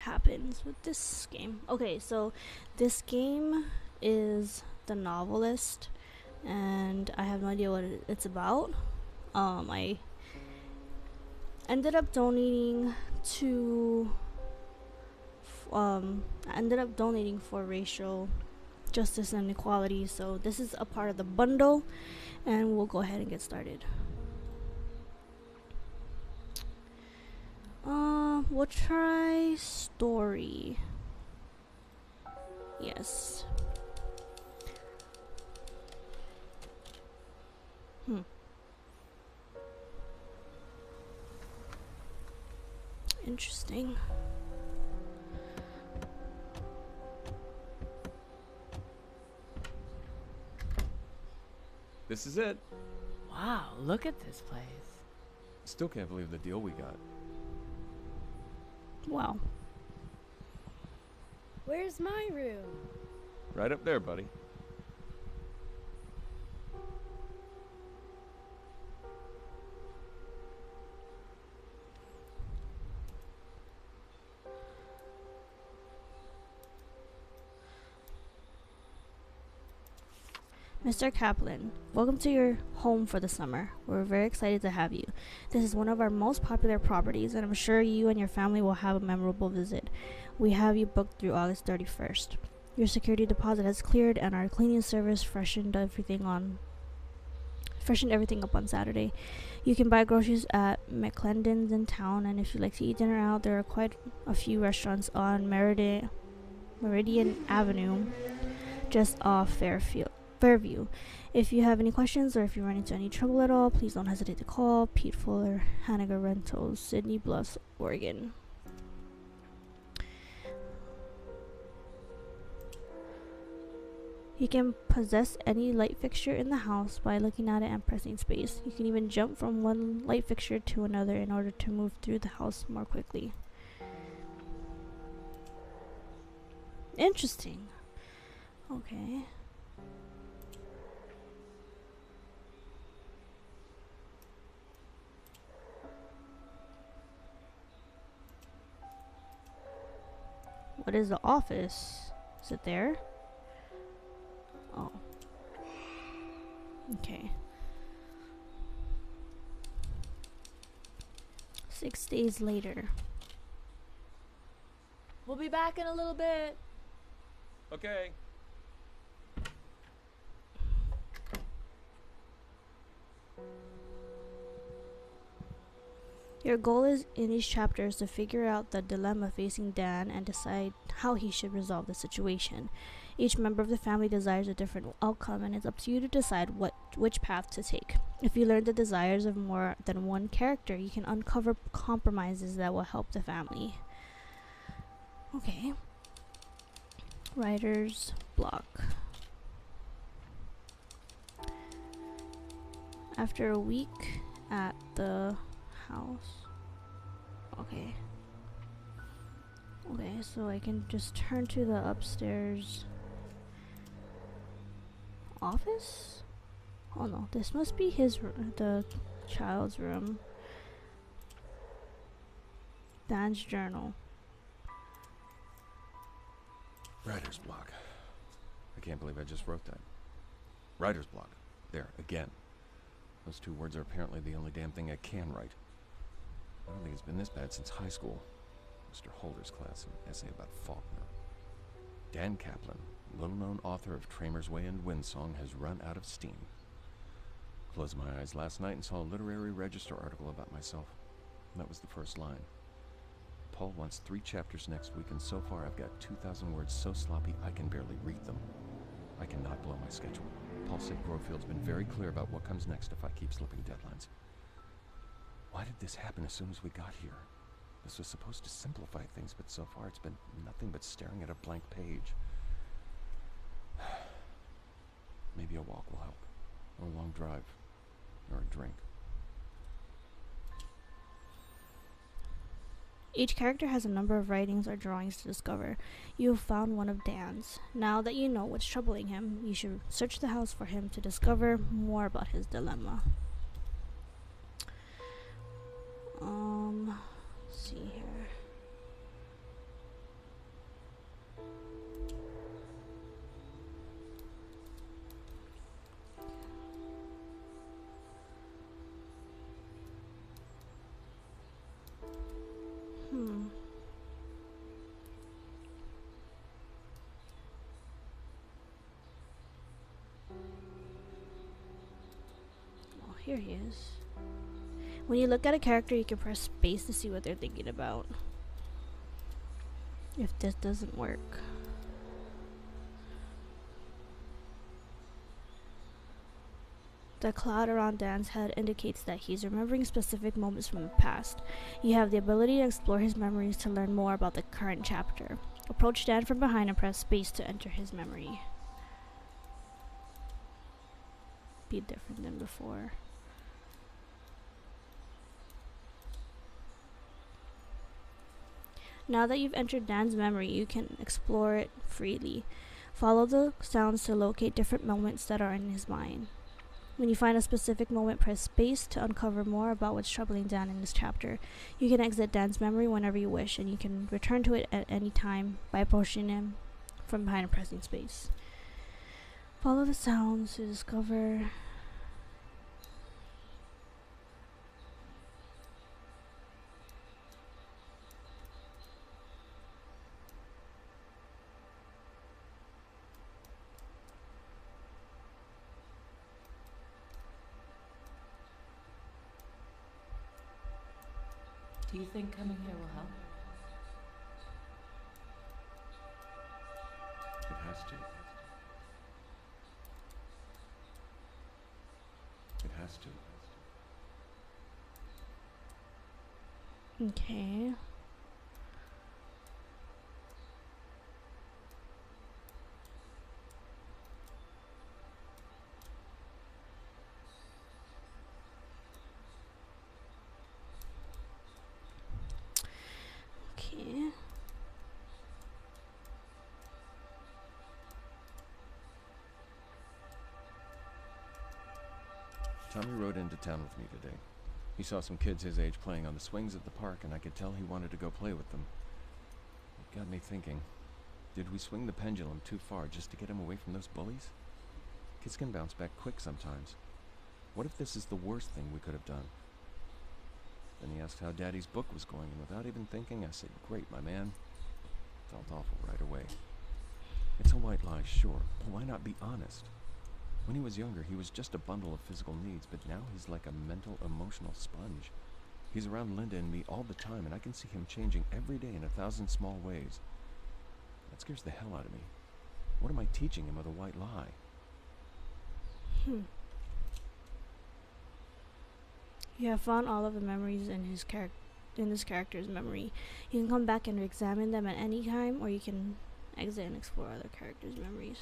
happens with this game. Okay, so this game is The Novelist, and I have no idea what it's about. I ended up donating to I ended up donating for racial justice and equality, so this is a part of the bundle, and we'll go ahead and get started. We'll try story. Yes. Interesting. This is it. Wow, look at this place. Still can't believe the deal we got. Wow. Where's my room? Right up there, buddy. Mr. Kaplan, welcome to your home for the summer. We're very excited to have you. This is one of our most popular properties, and I'm sure you and your family will have a memorable visit. We have you booked through August 31st. Your security deposit has cleared, and our cleaning service freshened everything up on Saturday. You can buy groceries at McClendon's in town, and if you'd like to eat dinner out, there are quite a few restaurants on Meridian Avenue, just off Fairview. If you have any questions or if you run into any trouble at all, please don't hesitate to call Pete Fuller, Haniger Rentals, Sydney Bluffs, Oregon. You can possess any light fixture in the house by looking at it and pressing space. You can even jump from one light fixture to another in order to move through the house more quickly. Interesting. Okay. What is the office? Is it there? Oh. Okay. 6 days later. We'll be back in a little bit. Okay. Your goal is in these chapters to figure out the dilemma facing Dan and decide how he should resolve the situation. Each member of the family desires a different outcome, and it's up to you to decide which path to take. If you learn the desires of more than one character, you can uncover compromises that will help the family. Okay. Writer's block. After a week at the house. Okay, so I can just turn to the upstairs office. Oh no, this must be the child's room. Dan's journal. Writer's block. I can't believe I just wrote that. Writer's block. There, again. Those two words are apparently the only damn thing I can write. I don't think it's been this bad since high school. Mr. Holder's class, an essay about Faulkner. Dan Kaplan, little-known author of Tramer's Way and Windsong, has run out of steam. Closed my eyes last night and saw a literary register article about myself. That was the first line. Paul wants 3 chapters next week, and so far I've got 2,000 words so sloppy I can barely read them. I cannot blow my schedule. Paul said Grofield's been very clear about what comes next if I keep slipping deadlines. Why did this happen as soon as we got here? This was supposed to simplify things, but so far it's been nothing but staring at a blank page. Maybe a walk will help, or a long drive, or a drink. Each character has a number of writings or drawings to discover. You have found one of Dan's. Now that you know what's troubling him, you should search the house for him to discover more about his dilemma. Let's see here. Here he is. When you look at a character, you can press space to see what they're thinking about. If this doesn't work. The cloud around Dan's head indicates that he's remembering specific moments from the past. You have the ability to explore his memories to learn more about the current chapter. Approach Dan from behind and press space to enter his memory. Be different than before. Now that you've entered Dan's memory, you can explore it freely. Follow the sounds to locate different moments that are in his mind. When you find a specific moment, press space to uncover more about what's troubling Dan in this chapter. You can exit Dan's memory whenever you wish, and you can return to it at any time by approaching him from behind and pressing space. Follow the sounds to discover... Do you think coming here will help? It has to. It has to. Okay. Okay. Tommy rode into town with me today. He saw some kids his age playing on the swings at the park, and I could tell he wanted to go play with them. It got me thinking, did we swing the pendulum too far just to get him away from those bullies? Kids can bounce back quick sometimes. What if this is the worst thing we could have done? Then he asked how Daddy's book was going, and without even thinking, I said, "Great, my man." Felt awful right away. It's a white lie, sure, but why not be honest? When he was younger, he was just a bundle of physical needs, but now he's like a mental, emotional sponge. He's around Linda and me all the time, and I can see him changing every day in 1,000 small ways. That scares the hell out of me. What am I teaching him with a white lie? You have found all of the memories in this character's memory. You can come back and examine them at any time, or you can exit and explore other characters' memories.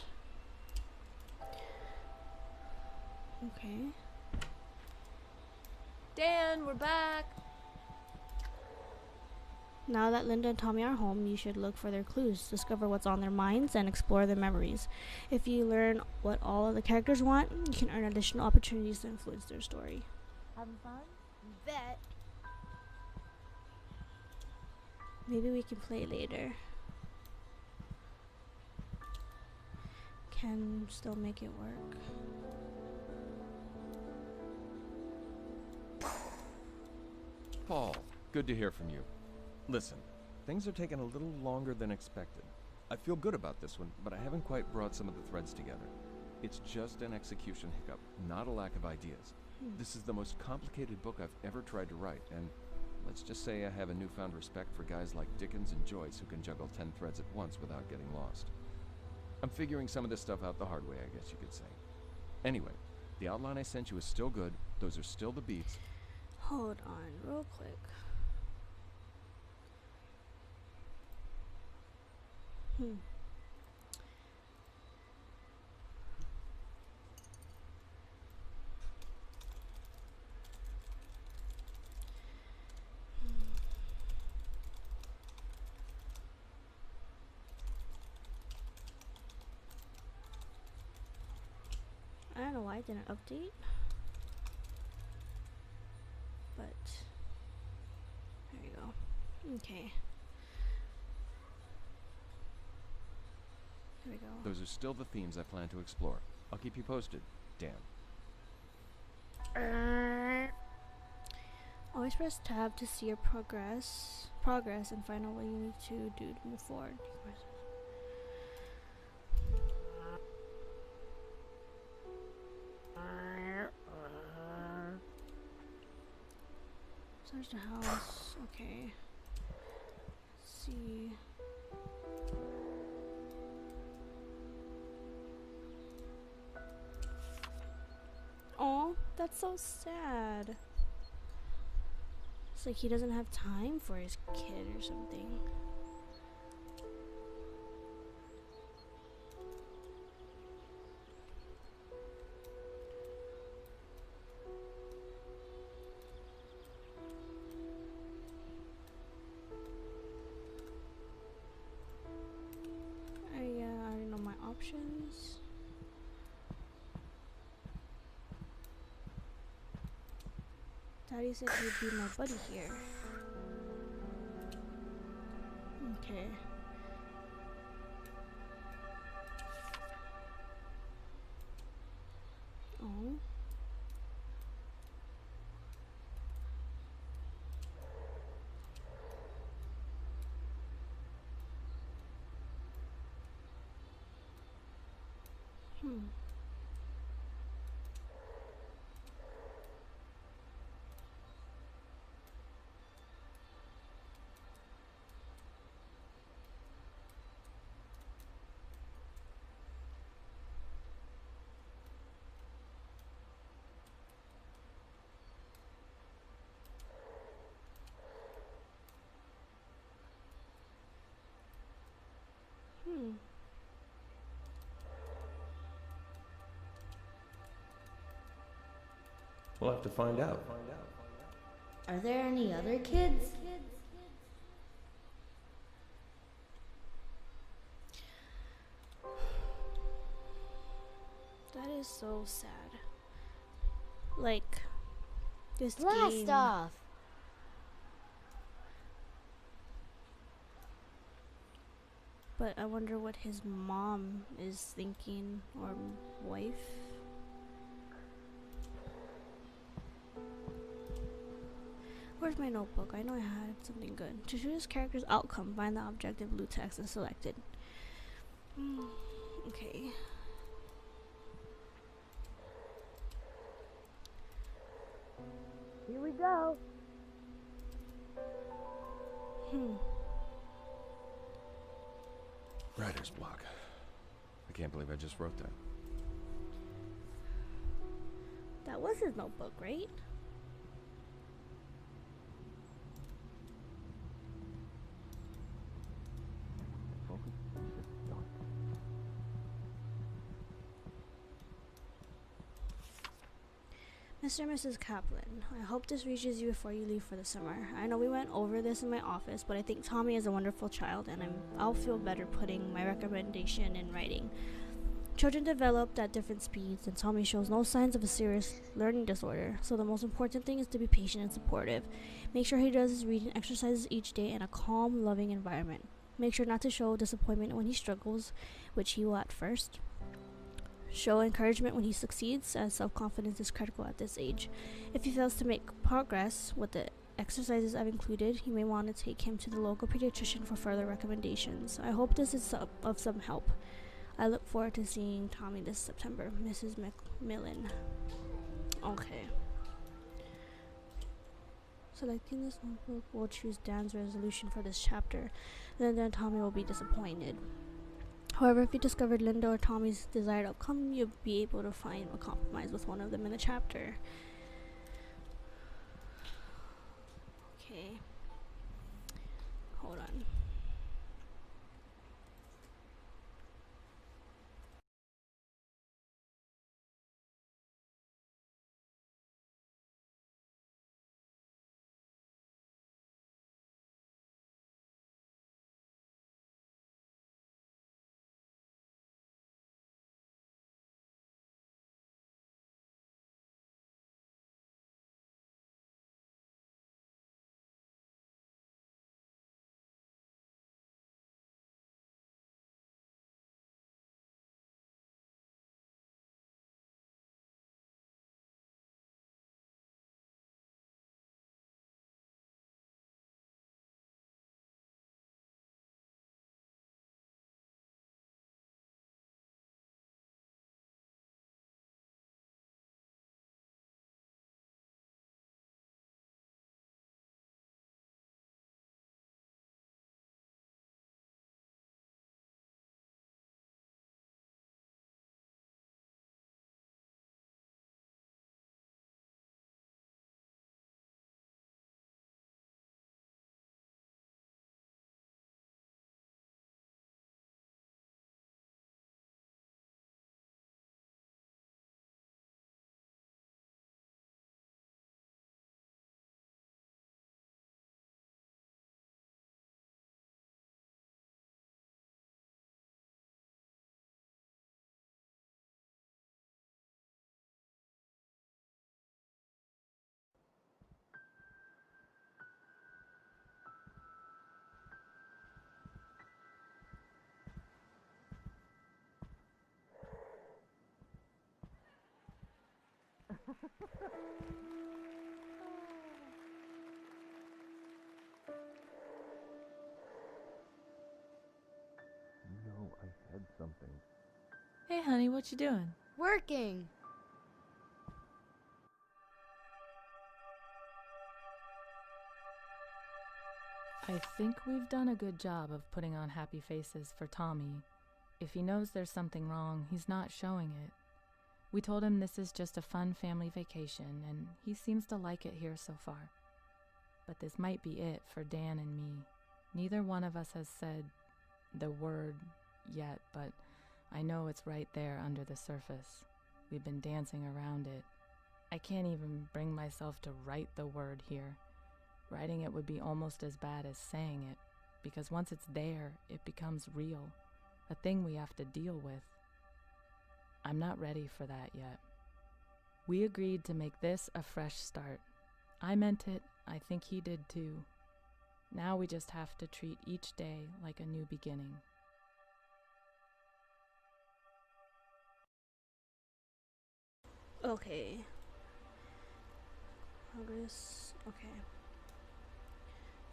Okay. Dan, we're back. Now that Linda and Tommy are home, you should look for their clues, discover what's on their minds, and explore their memories. If you learn what all of the characters want, you can earn additional opportunities to influence their story. Having fun? Bet. Maybe we can play later. Can still make it work. Paul, good to hear from you. Listen, things are taking a little longer than expected. I feel good about this one, but I haven't quite brought some of the threads together. It's just an execution hiccup, not a lack of ideas. This is the most complicated book I've ever tried to write, and let's just say I have a newfound respect for guys like Dickens and Joyce who can juggle 10 threads at once without getting lost. I'm figuring some of this stuff out the hard way, I guess you could say. Anyway, the outline I sent you is still good, those are still the beats. Hold on, real quick. I don't know why it didn't update. But there you go. Okay. There we go. Those are still the themes I plan to explore. I'll keep you posted. Dan. Always press tab to see your progress and find out what you need to do to move forward. Search the house. Okay. Let's see. Oh, that's so sad. It's like he doesn't have time for his kid or something. I already know my options. Daddy said he'd be my buddy here. Okay. Oh. Hmm. Hmm. We'll have to find out. Are there any other kids? That is so sad. Like, this Blast game. off! But I wonder what his mom is thinking, or wife. Where's my notebook? I know I had something good. To choose character's outcome, find the objective blue text and select it. Okay. Here we go. Writer's block. I can't believe I just wrote that. That was his notebook, right? Mr. and Mrs. Kaplan, I hope this reaches you before you leave for the summer. I know we went over this in my office, but I think Tommy is a wonderful child, and I'll feel better putting my recommendation in writing. Children develop at different speeds, and Tommy shows no signs of a serious learning disorder, so the most important thing is to be patient and supportive. Make sure he does his reading exercises each day in a calm, loving environment. Make sure not to show disappointment when he struggles, which he will at first. Show encouragement when he succeeds, as self-confidence is critical at this age. If he fails to make progress with the exercises I've included, you may want to take him to the local pediatrician for further recommendations. I hope this is of some help. I look forward to seeing Tommy this September. Mrs. McMillan. Okay. Selecting this notebook will choose Dan's resolution for this chapter. Then Tommy will be disappointed. However, if you discovered Linda or Tommy's desired outcome, you'll be able to find a compromise with one of them in the chapter. Okay. Hold on. No, I had something. Hey, honey, what you doing? Working. I think we've done a good job of putting on happy faces for Tommy. If he knows there's something wrong, he's not showing it. We told him this is just a fun family vacation, and he seems to like it here so far. But this might be it for Dan and me. Neither one of us has said the word yet, but I know it's right there under the surface. We've been dancing around it. I can't even bring myself to write the word here. Writing it would be almost as bad as saying it, because once it's there, it becomes real, a thing we have to deal with. I'm not ready for that yet. We agreed to make this a fresh start. I meant it, I think he did too. Now we just have to treat each day like a new beginning. Okay. Progress. Okay.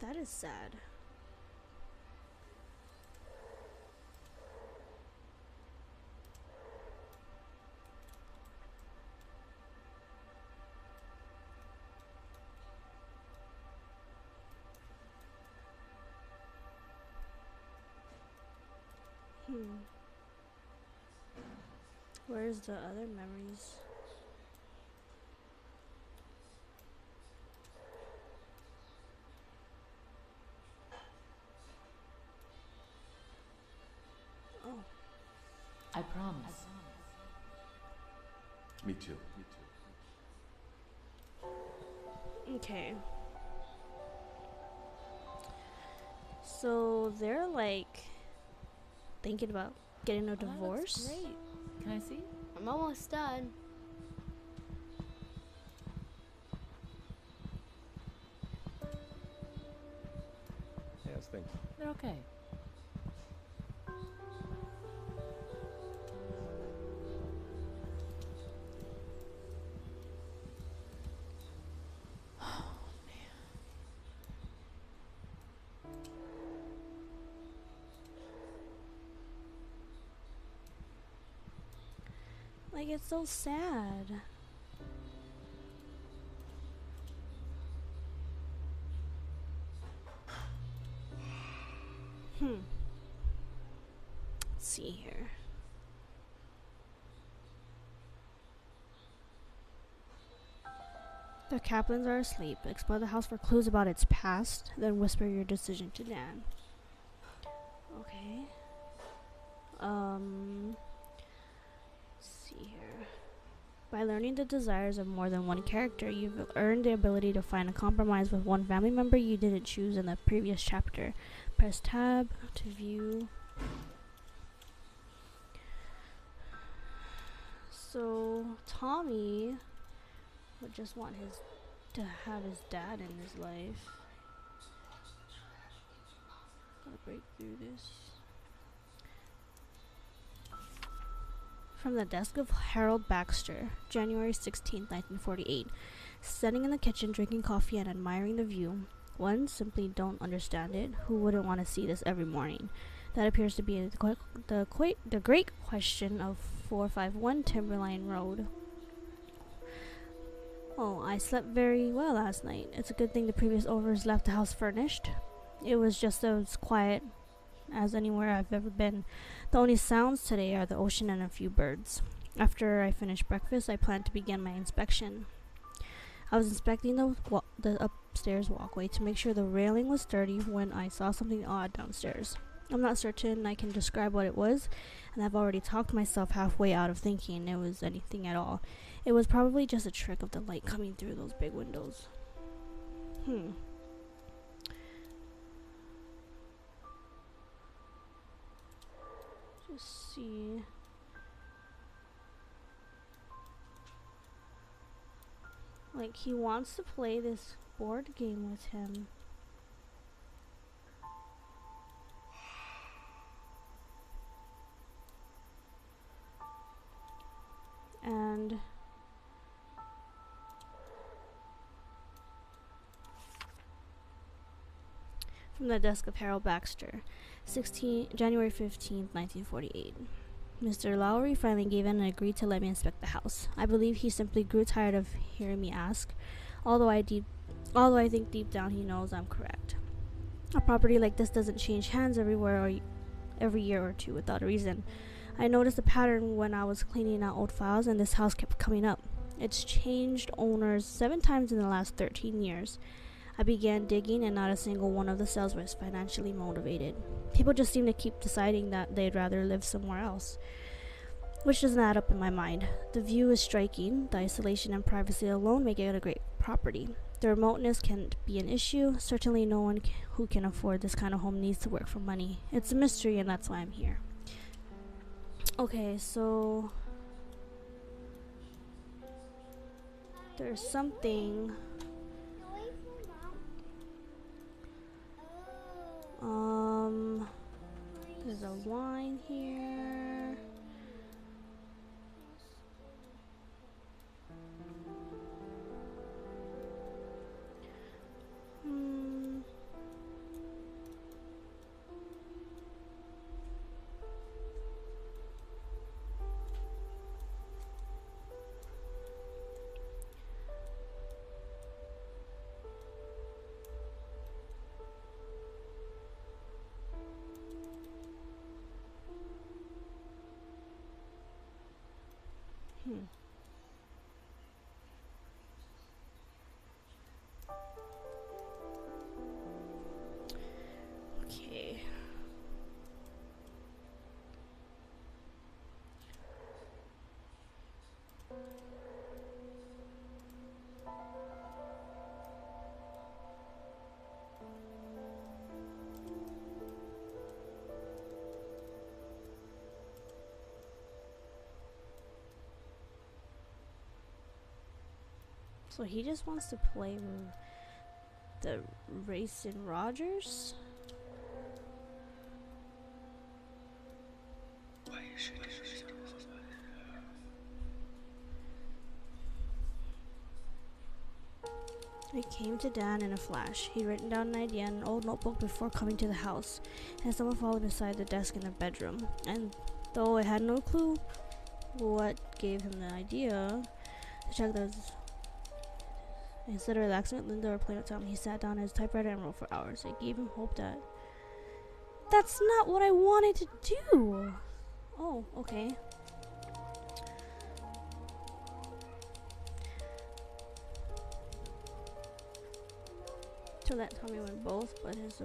That is sad. Where's the other memories? Oh. I promise. Me too. Okay. So they're like thinking about getting a divorce. That looks great. Can I see? I'm almost done. Hey, how's things? They're okay. Like, it's so sad. Let's see here. The Kaplans are asleep. Explore the house for clues about its past, then whisper your decision to Dan. Okay. Let's see here. By learning the desires of more than one character, you've earned the ability to find a compromise with one family member you didn't choose in the previous chapter. Press tab to view. So Tommy would just want to have his dad in his life. Gotta break through this. From the desk of Harold Baxter, January 16th, 1948. Sitting in the kitchen, drinking coffee and admiring the view. One simply don't understand it. Who wouldn't want to see this every morning? That appears to be the great question of 451 Timberline Road. Oh, I slept very well last night. It's a good thing the previous owners left the house furnished. It was just as quiet as anywhere I've ever been. The only sounds today are the ocean and a few birds. After I finish breakfast, I plan to begin my inspection. I was inspecting the upstairs walkway to make sure the railing was sturdy when I saw something odd downstairs. I'm not certain I can describe what it was, and I've already talked myself halfway out of thinking it was anything at all. It was probably just a trick of the light coming through those big windows. Just see. Like, he wants to play this board game with him. And From the desk of Harold Baxter, January 15th, 1948. Mr. Lowry finally gave in and agreed to let me inspect the house. I believe he simply grew tired of hearing me ask, although I think deep down he knows I'm correct. A property like this doesn't change hands every year or two without a reason. I noticed a pattern when I was cleaning out old files, and this house kept coming up. It's changed owners 7 times in the last 13 years. I began digging, and not a single one of the sales was financially motivated. People just seem to keep deciding that they'd rather live somewhere else, which doesn't add up in my mind. The view is striking. The isolation and privacy alone make it a great property. The remoteness can't be an issue. Certainly no one who can afford this kind of home needs to work for money. It's a mystery, and that's why I'm here. Okay, so there's something. There's a wine here. Okay. So he just wants to play the race in Rogers? It came to Dan in a flash. He'd written down an idea in an old notebook before coming to the house, and someone followed beside the desk in the bedroom. And though I had no clue what gave him the idea, to check those. Instead of relaxing with Linda or playing with Tom, he sat down at his typewriter and wrote for hours. It gave him hope that that's not what I wanted to do. Oh, okay. So that Tommy went both, but his